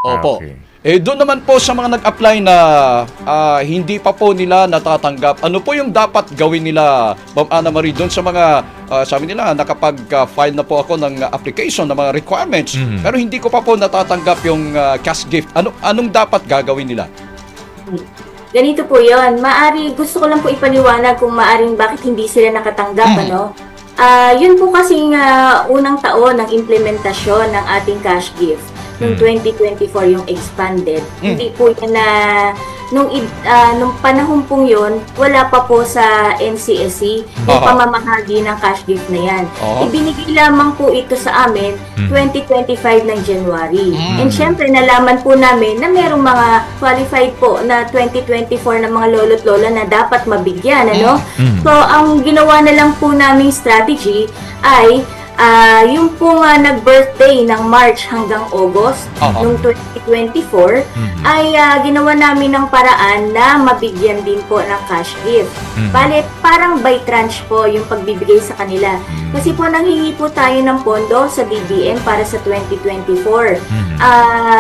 Opo. Okay. Doon naman po sa mga nag-apply na hindi pa po nila natatanggap, ano po yung dapat gawin nila, Ma'am Ana Marie, doon sa mga, sabi nila, nakapag-file na po ako ng application, ng mga requirements, pero hindi ko pa po natatanggap yung cash gift. Anong dapat gagawin nila? Ganito po yon. Gusto ko lang po ipaliwanag kung maaring bakit hindi sila nakatanggap, ano? Yun po kasing unang taon ng implementasyon ng ating cash gift. Noong 2024 yung expanded. Hindi po yan na nung panahon pong yun, wala pa po sa NCSC yung pamamahagi ng cash gift na yan. Ibinigay lamang po ito sa amin 2025 ng January. And syempre, nalaman po namin na merong mga qualified po na 2024 na mga lolo't lola na dapat mabigyan. Ano? So, ang ginawa na lang po naming strategy ay yung pong nag-birthday ng March hanggang August noong 2024 ay ginawa namin ng paraan na mabigyan din po ng cash gift. Bale, parang by tranche po yung pagbibigay sa kanila. Kasi po nanghingi po tayo ng pondo sa BBM para sa 2024.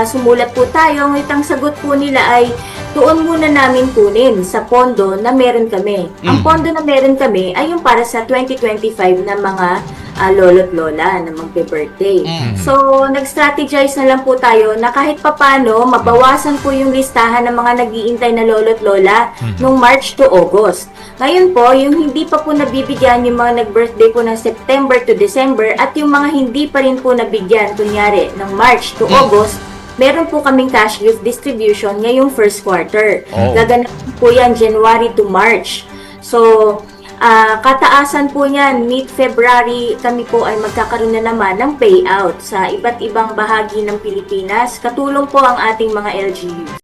Sumulat po tayo, ang sagot po nila ay doon muna namin kunin sa pondo na meron kami. Ang pondo na meron kami ay yung para sa 2025 na mga lolo't lola na magbe-birthday. So, nag-strategize na lang po tayo na kahit papano, mabawasan po yung listahan ng mga nag-iintay na lolo't lola nung March to August. Ngayon po, yung hindi pa po nabibigyan, yung mga nag-birthday po ng September to December at yung mga hindi pa rin po nabigyan, kunyari, ng March to August, meron po kaming cash gift distribution ngayong first quarter. Gaganap po yan January to March. So, kataasan po niyan, mid-February, kami po ay magkakaroon na naman ng payout sa iba't ibang bahagi ng Pilipinas. Katulong po ang ating mga LGUs.